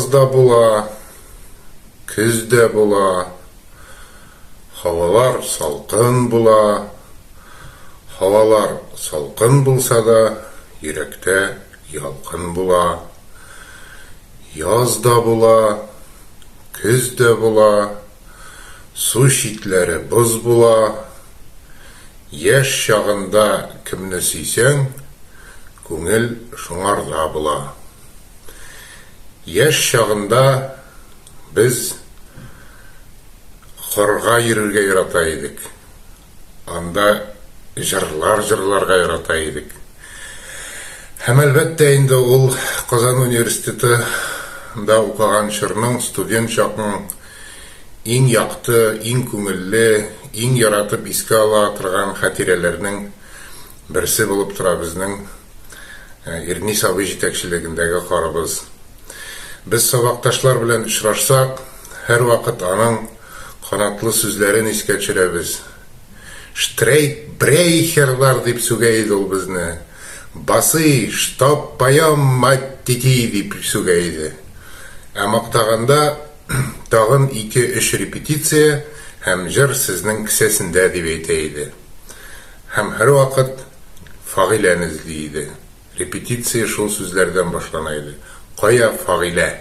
Yazda buла, күзде була, havalar salqın була. Havalar salqın bulsa da, yürekte yalqın була. Yazda була, күзде була, su şitlері buz була. Яш шағында кімні сүйсең, көңіл шоңарда була. Яш шағында біз қорға йөрергә ярата идек. Анда жырларға ярата идек. Һәм әлбәттә инде ул Казан университетында укыган чорның, студент чакның иң яқты, иң күңелле, иң яратып искә ала торган хатирәләрнең берсе булып тора безнең Ирнис абый җитәкчелегендәге карыбыз. Без сабакташлар белән очрашсак, һәр вакыт аның канатлы сүзләрен искә төшерәбез. Штрейкбрейхерлар дип сүгә иде ул безне. Басы, штаб паям мать тити дип сүгә иде. Ә мактаганда тагын 2-3 репетиция һәм җыр сезнең кесәсендә дип әйтә иде. Һәм һәр вакыт фагыйләне эзли иде. Репетиция шул сүзләрдән башлана иде. Кая фагыйлә?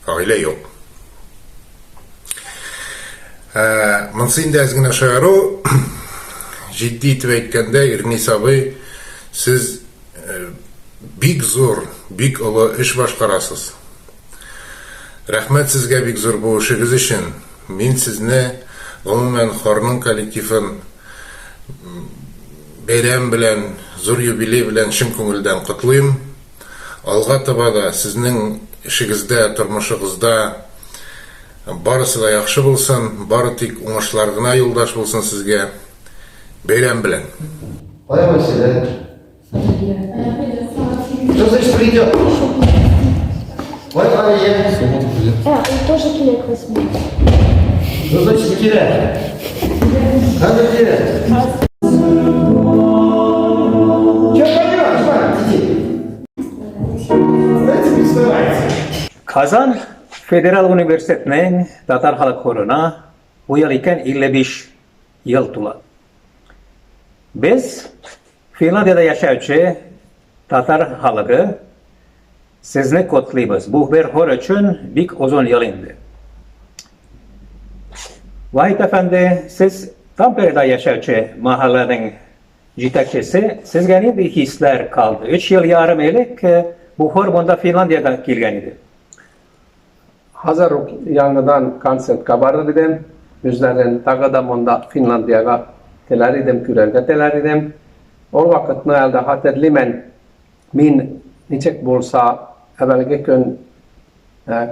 Фагыйлә юк. Монсы инде әз генә шаяру, җитди итеп әйткәндә, Ирнис абый, сез бик зур, бик олы эш башкарасыз. Рәхмәт сезгә бик зур бу эшегез өчен. Мин сезне, гомумән, хорның коллективын бәйрәм белән, зур юбилей белән чын күңелдән котлыйм. Алга таба да сезнең эшегездә, тормышыгызда барысы да яхшы булсын, бары тик уңышлар гына юлдаш булсын сезгә. Бәйрәм белән. Ой, Василий. Что значит придет? Ой, Мария. Он тоже килек возьмет. Что значит килек? Надо килек. Kazan Federal Üniversiteti'nin Tatar Halk Horo'na bu yıl iken 55 yıl tula. Biz Finlandiyada yaşayıcı Tatar halkı sizni kutlayız. Bu bir hor için bik uzun yıl indi. Vahit Efendi, siz Tampere'de yaşayıcı mahallenin җитәкчесе, sizge ne bir hisler kaldı? 3 yıl yarım elik bu hor bunda Finlandiya'da gelgen idi. Hazır yanıdan konsertga barır idim. Yüzlerden tağda monda Finlandiya'ga teler idim, kürerge teler idim. O vakit elde hatırlayman, min niçek bolsa evvelki gün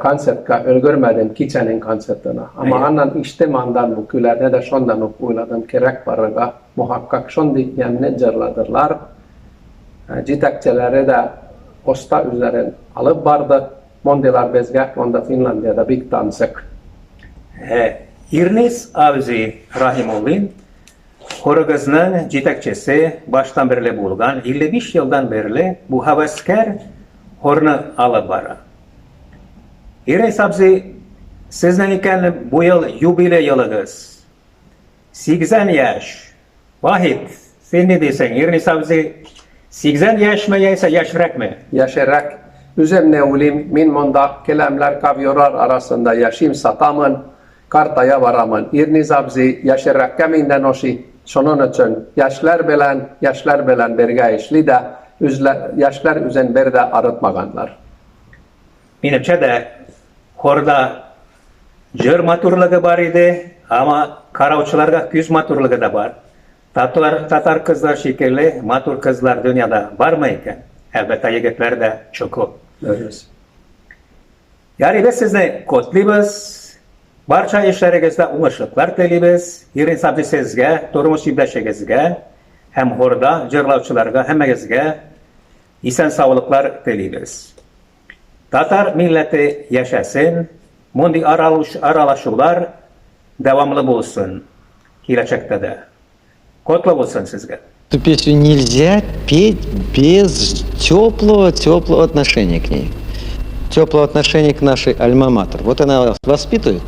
konsertga ölgürmedim Kiçe'nin konsertine. Ama annan işte mandan bu külerde de şondan uyladım kerek barıga muhakkak şondi yemne cırladırlar. Җитәкчеләре de osta üzerine alıp bardı. Mondilar bezge, onda Finlandiya'da big tanısak. İrnis Avzi Rahimoğlu'nun horogızının җитәкчесе baştan beri bulgan 55 yıldan beri bu havaskar hornu alıp bara. İrnis Avzi sizden iken bu yıl jubiley yılınız. 80 yaş. Vahit, sen ne desen? İrnis Avzi 80 yaş mı yaysa yaşrak mı? Yaşarak. Üzemne ulim, min monda kelamlar kavyorar arasında yaşim satamın, kartaya varamın. İrniz abzi yaşarak keminden oşi, sonun için yaşlar belen berge işli de, yaşlar üzen berde arıtmaganlar. Menimçe de horda jır maturluğu var idi ama karavçılarga küz maturluğu da var. Tatar kızlar şekilli matur kızlar dünyada var mı iken? Elbette yigitler de çok. Yani biz sizni kutlayız. Barcha işlerinizde uğuşluklar dileymiz. Irnis abzi sizge, turmuş yibdaşigizge, hem horda jırlavçılarga hemmegizge isen sağlıklar dileymiz. Tatar milleti yaşasın. Mundi aralaşılar devamlı bulsun. Gelecekte de. Kutlu bulsun sizge. Эту песню нельзя петь без теплого отношения к ней. теплого отношения к нашей альма-матер. Вот она вас воспитывает,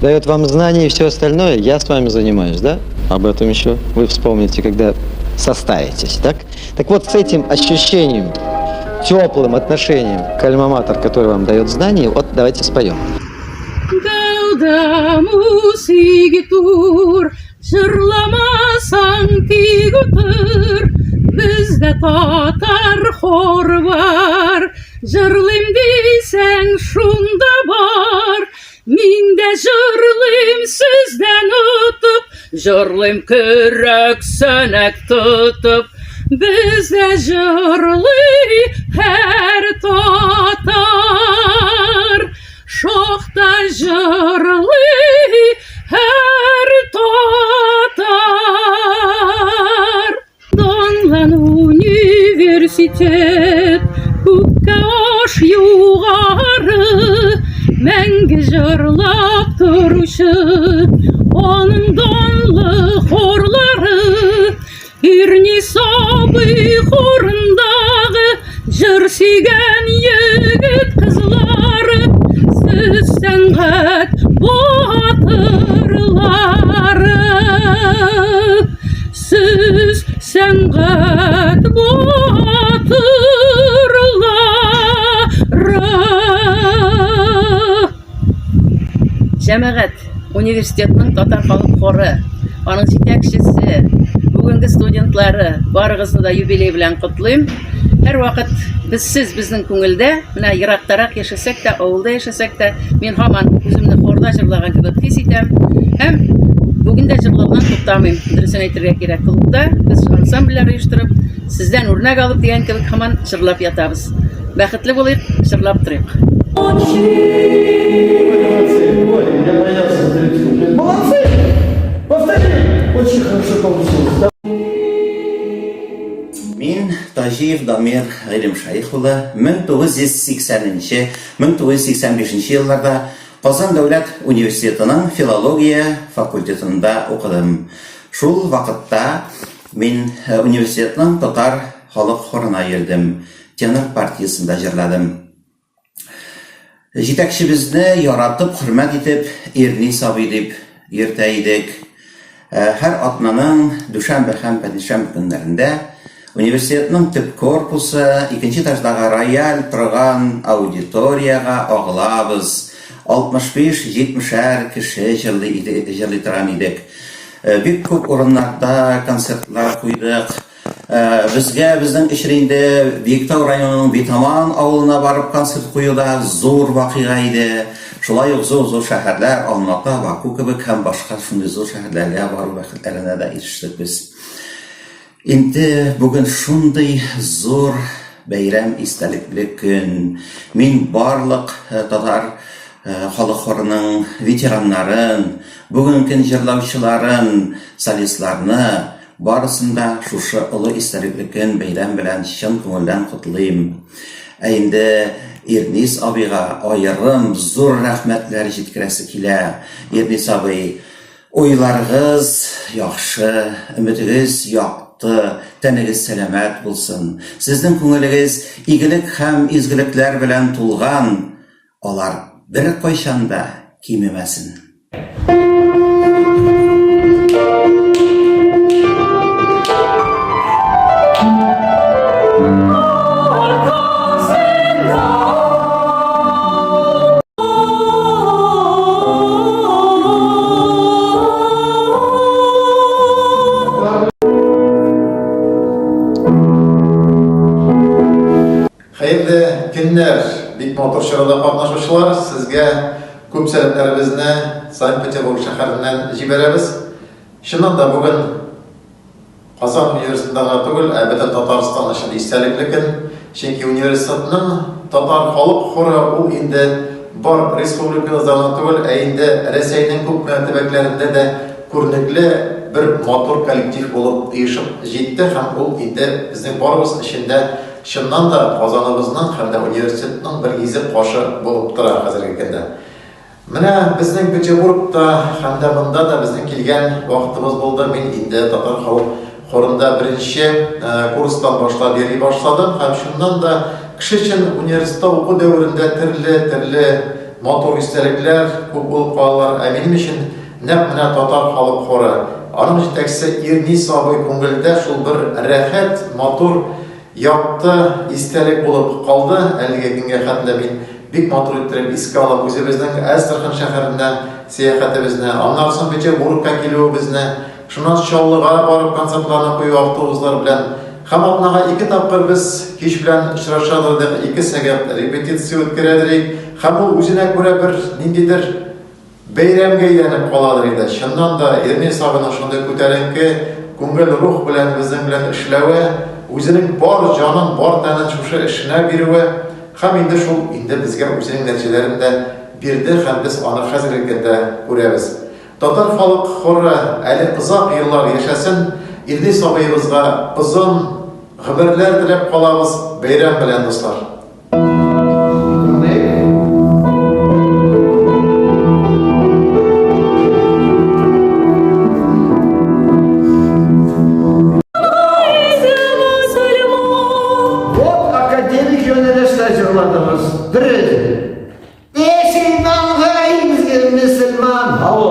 дает вам знания и все остальное. Я с вами занимаюсь, да? Об этом еще вы вспомните, когда составитесь, так? Так вот, с этим ощущением, теплым отношением к альма-матер, который вам дает знания, вот давайте споем. Gaudamus igitur, jırlamasan tigutur, bizde tatar hor var, jırlim desen şunda var, minde jırlim sizden ötüp, jırlim kürek sönek tutup, bizde jırlı her tatar. Şoxta jırlı her tatar. Donlan üniversitet, Kukka oş yuğarı, Məngi jırlap turuşu, Onun donlı horları, İrni sabı horundağı, Jır sigen yigit kızları, Siz sənğət batırları, Siz sənğət batırları. Cəmiyyət Universitetinin Tatar Xalq Xorı, onun жетекшісі, бүгінгі студентлары барығызды да юбилей белән котлыйм. Һәр вакыт безсез безнең күңелдә, менә ерактарак яшәсәк тә, авылда яшәсәк тә, мин һаман үземне хорда җырлаган кебек хис итәм. Һәм бүген дә җырлаудан туктамыйм. Дөресен әйтергә кирәк, клубта без ансамбльләр оештырып, сездән үрнәк алып дигән кебек һаман җырлап ятабыз. Бәхетле булыйк, җырлап торыйк. Молодцы! Повтори! Очень хорошо получилось. Мин Тажиев Дамир Гыйлемшайхулы 1980-1985 елларда Казан дәүләт университетының филология факультетында укыдым. Шул вакытта мин университетның татар халык хорына йөрдем. Тенор партиясында җырладым. Җитәкчебезне яратып, хөрмәт итеп, Ирни Сабый дип йөртә идек. Һәр атнаның дүшәмбе һәм пәнҗешәмбе көннәрендә университетның төп корпусы, икенче этаждагы рояль торган аудиторияга агылабыз. 65-70 кеше җырлый торган идек. Бик күп урыннарда концертлар куйдык. Безгә безнең эшрендә Биектау районының Битаман авылына барып концерт куюда зур вакыйга иде. Шулай ук зур шәһәрләр, Алматы, Баку кебек һәм башка шундый зур шәһәрләргә бару бәхетләренә дә ирештек без. Инде бүген шундый зур бәйрәм истәлекле көн. Мин барлык татар халык хорының ветераннарын, бүгенге җырлаучыларын, солистларны барысында шушы олы истәлекле көн бәйрәм белән чын күңелдән котлыйм. Инде Ирнис абыйга аерым зур рәхмәтләр җиткерәсе килә. Ирнис абый, уйларыгыз яхшы, өмидегез якты, тәнегез сәламәт булсын. Сезнең күңелегез игелек һәм изгелекләр белән тулган. Алар бер кайчан да кимемәсен. Хәерле көннәр, бик матур чарада катнашучылар, сезгә күп сәламнәребезне Санкт-Петербург шәһәреннән җибәрәбез. Шуннан да бүген Казан университетында түгел, бөтен Татарстан өчен истәлекле көн. Чөнки университетның татар халык хоры ул инде бар республикабызда түгел, инде Рәсәйнең күп төбәкләрендә дә күренекле бер матур коллектив булып оешып җитте һәм ул инде безнең барыбыз эчендә шуннан да Казаныбызның һәм дә университетның бер изеп кашы булып тора хәзерге көндә. Менә безнең Петербургта һәм дә монда да безнең килгән вакытыбыз булды. Мин инде татар халык хорында беренче курстан башлап йөри башладым һәм шуннан да кеше өчен университетта уку дәверендә төрле матур истәлекләр күп булып калалар. Ә минем өчен нәкъ менә татар халык хоры. Аның җитәкчесе Ирнис абый күңелдә шул бер рәхәт, матур, якты истәлек булып калды. Әлеге көнгә хәтле мин бик матур иттереп искә алам үзебезнең Әстерхан шәһәреннән сәяхәтебезне, аннан соң Петербургка килүебезне, шуннан Чаллыга барып концертларны кую автобуслар белән. Һәм атнага 2 тапкыр без кич белән очрашабыз, 2 сәгать репетиция үткәрәдек. Һәм ул үзенә күрә бер ниндидер бәйрәмгә әйләнеп каладыр иде. Чыннан да Ирнис абыйның шундый күтәренке, күңел рух белән безнең белән эшләве, үзенең бар җанын, бар тәнен шушы эшенә бирүе, һәм инде шул безгә үзенең нәтиҗәләрен дә бирде һәм без аны хәзерге көндә күрәбез. Татар халык хоры әле озак еллар яшәсен. Ирнис абыебызга озын гомерләр теләп калабыз. Бәйрәм белән, дуслар. Вот академик жөнінде стажировладыңыз. Бірі. Сен аңғайыңыз мұсылман. Ау.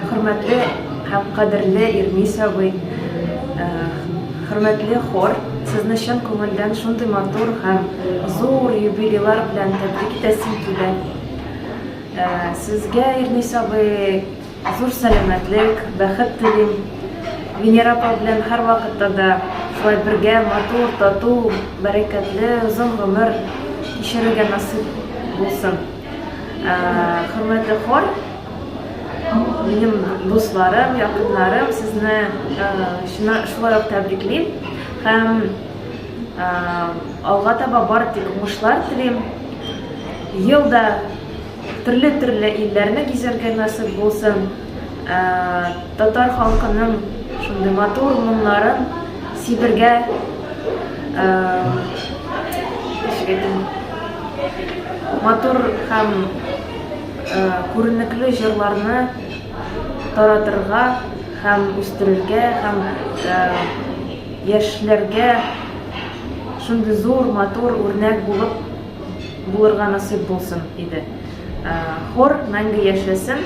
Hürmetli һәм кадерле Ирнис абый, хөрмәтле хор, сезне чын күңелдән шундый матур һәм зур юбилейлар белән тәбрик итәсем килә. Сезгә, Ирнис абый, зур сәламәтлек, бәхет телим. Венера апа белән һәр вакытта да шулай бергә матур, тату, бәрәкәтле, озын гомер кичерергә насыйп булсын. Хөрмәтле хор, минем дусларым, якыннарым, сезне шулай ук тәбриклим һәм алга таба бар тик уңышлар телим. Елда төрле илләрне гизәргә насыйп булсын. Татар халкының шундый матур моңнарын сибергә, матур һәм күренекле җырларны таратырга һәм үстерергә һәм яшьләргә шундый зур, матур үрнәк булырга насыйп булсын иде. Хор мәңге яшәсен,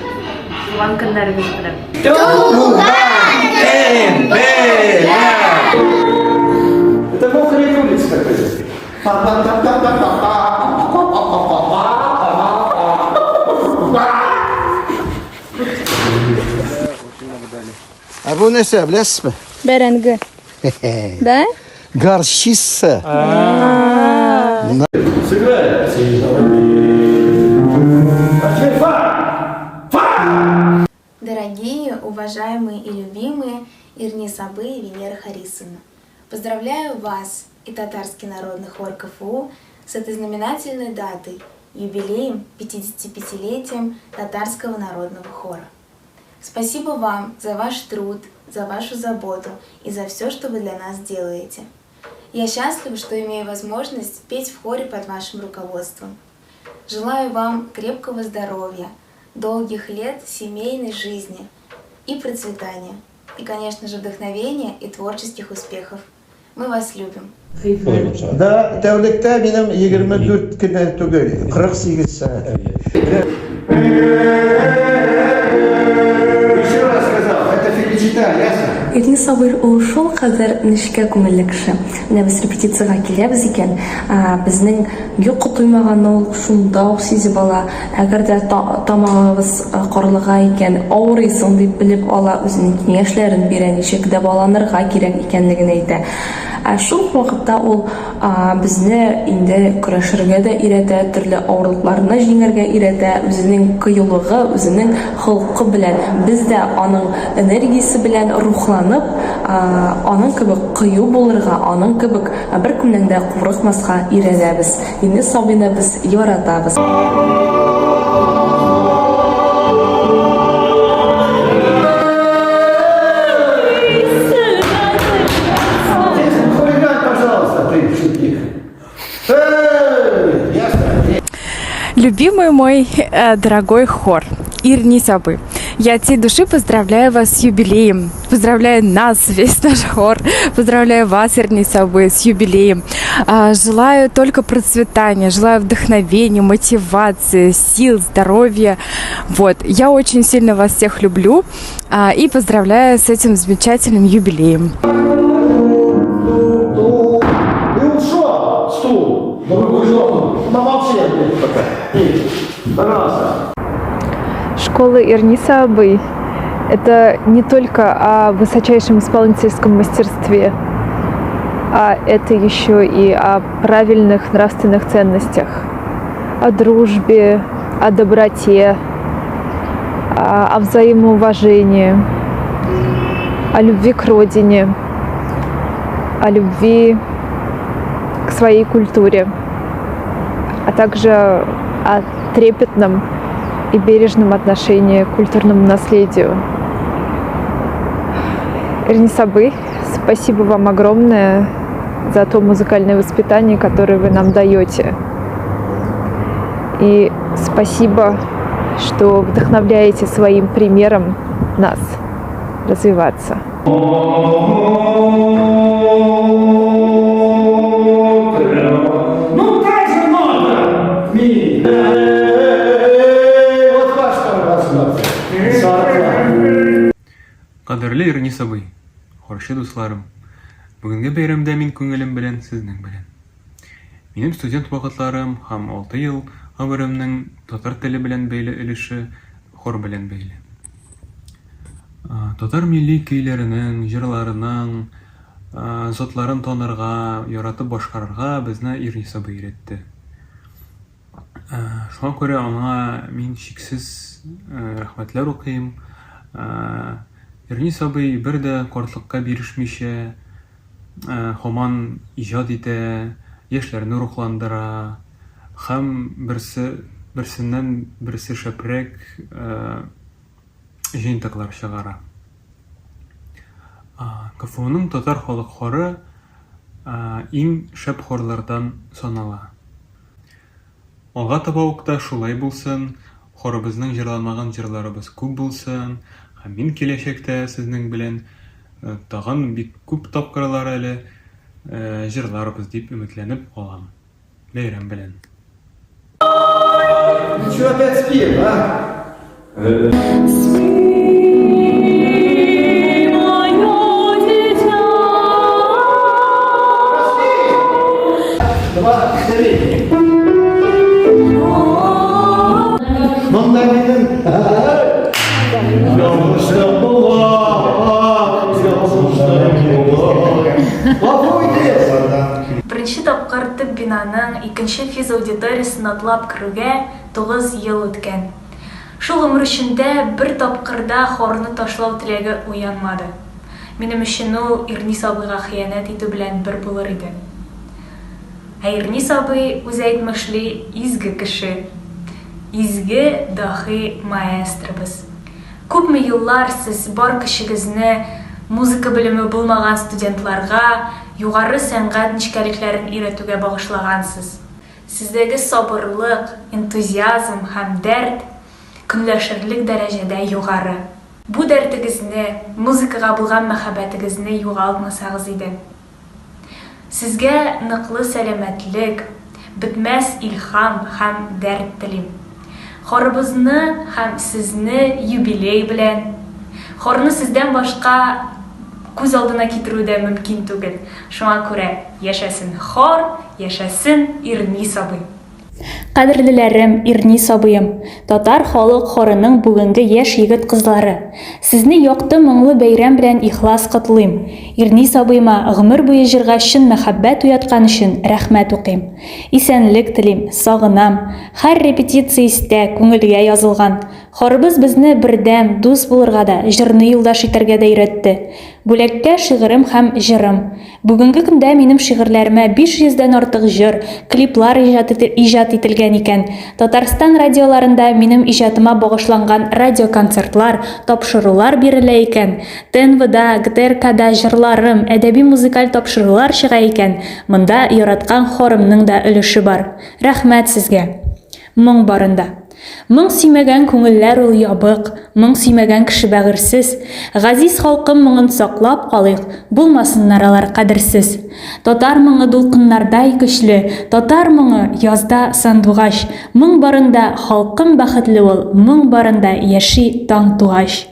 туган көннәрегез белән. Туган көн белән! Это мокрый улиц такой. А bu nesi biliyorsun? Бәрәңге. Да? Горчица. Дорогие, уважаемые и любимые Ирнис абый и Венера Харисовна, поздравляю вас и Татарский народный хор КФУ с этой знаменательной датой, юбилеем 55-летием Татарского народного хора. Спасибо вам за ваш труд, за вашу заботу и за все, что вы для нас делаете. Я счастлива, что имею возможность петь в хоре под вашим руководством. Желаю вам крепкого здоровья, долгих лет семейной жизни и процветания. И, конечно же, вдохновения и творческих успехов. Мы вас любим. Да, тәүлектә минем 24 көннәр түгел, 48 сәгать. Еще раз сказал, это феличита, ясно? Ирнис абый ул шул кадәр нечкә күңелле кеше. Менә без репетициягә киләбез икән, безнең юк туймаган ул шунда ук сизеп ала. Әгәр дә тамагыбыз карлыга икән, авырыйсың дип белеп ала, үзенең киңәшләрен бирә, ничек дә баланырга кирәк икәнлеген әйтә. Шул вакытта ул безне инде көрәшергә дә өйрәтә, төрле авырлыкларны җиңәргә өйрәтә, үзенең кыюлыгы, үзенең холкы белән. Без дә аның энергиясе белән рухланып, аның кебек кыю булырга, аның кебек беркемнән дә курыкмаска өйрәнәбез. Ирнис абыйны без яратабыз. Любимый мой дорогой хор Ирнис абый, Я от всей души поздравляю вас с юбилеем. Поздравляю нас, весь наш хор. Поздравляю вас, Ирни Сабы, с юбилеем. Желаю только процветания, желаю вдохновения, мотивации, сил, здоровья. Вот. Я очень сильно вас всех люблю и поздравляю с этим замечательным юбилеем. И вот что? Стул. На вообще. Пожалуйста. Школа Ирни Сабы – это не только о высочайшем исполнительском мастерстве, а это еще и о правильных нравственных ценностях, о дружбе, о доброте, о взаимоуважении, о любви к родине, о любви к своей культуре, а также о трепетном и бережном отношении к культурному наследию. Ирни Сабы, спасибо вам огромное за то музыкальное воспитание, которое вы нам даете. И спасибо, что вдохновляете своим примером нас развиваться. Ну как же надо? Вот ваш Кадерле Ирни Сабы, хоршы дусларым, бүгінгі бәйрәмдә мин күңелем белән сезнең белән. Минем студент вакытларым һәм 6 ел гомеремнең татар теле белән бәйле өлеше хор белән бәйле. Татар милли көйләренең, җырларының, затларын танырга, яратып башкарырга безне Ирни Сабы өйрәтте. Шуңа күрә аңа мин чиксез рәхмәтләр укыйм. Ирни Сабы бер дә картлыкка бирешмичә, һаман иҗат итә, яшьләрне рухландыра, һәм берсеннән берсе шәпрәк җыентыклар чыгара. КФУның татар халык хоры иң шәп хорлардан санала. Алга таба ук та шулай булсын, хорыбызның җырланмаган җырларыбыз күп булсын, һәм мин киләчәктә сезнең белән тагын бик күп тапкырлар әле җырларыбыз дип өметләнеп калам. Бәйрәм белән. Ничего опять спим, а? Беренче тапкыр төп бинаның 2нче физ аудиториясын атлап керүгә 9 ел үткән. Шул гомер эчендә бер тапкырда хорны ташлау теләге уянмады. Минем өчен ул Ирни Сабыйга хыянәт итү белән бер булыр иде. Ирни Сабый үзе әйтмешли изге кеше, изге дахи маэстробыз. Күпме еллар сез бар кешегезне музыка белеме булмаган студентларга югары сәнгать нечкәлекләрен өйрәтүгә багышлагансыз. Сездәге сабырлык, энтузиазм һәм дәрт көнләшерлек дәрәҗәдә югары. Бу дәртегезне, музыкага булган мәхәббәтегезне югалтмасагыз иде. Сезгә ныклы сәламәтлек, бетмәс илһам һәм дәрт телим. Хорыбызны һәм сезне юбилей белән. Хорны сездән башка күз алдына китерү дә мөмкин түгел. Шуңа күрә яшәсен хор, яшәсен Ирни Сабый. Кадерлеләрем, Ирни Сабыем, татар халык хорының бүгенге яшь егет кызлары. Сезне якты моңлы бәйрәм белән ихлас котлыйм. Ирни Сабыйма гомер буе җырга чын мәхәббәт уяткан өчен рәхмәт укыйм. Исәнлек телим, сагынам. Һәр репетиция истә күңелгә язылган. Хорыбыз безне бердәм, дус булырга да, җырны юлдаш итәргә дә өйрәтте. Бүләккә шигырем һәм җырым. Бүгенге көндә минем шигырьләремә 500дән артык җыр, клиплар иҗат ителгән икән. Татарстан радиоларында минем иҗатыма багышланган радиоконцертлар, тапшырулар бирелә икән. ТНВда, ГТРКда җырларым, әдәби-музыкаль тапшырулар чыга икән. Монда яраткан хорымның да өлеше бар. Рәхмәт сезгә. Моң барында. Моң сөймәгән күңелләр ул ябык, моң сөймәгән кеше бәгырсез. Газиз халкым моңын саклап калыйк, булмасыннар алар кадерсез. Татар моңы дулкыннардай көчле, татар моңы язда сандугач. Моң барында халкым бәхетле ул, моң барында яши таң тугач.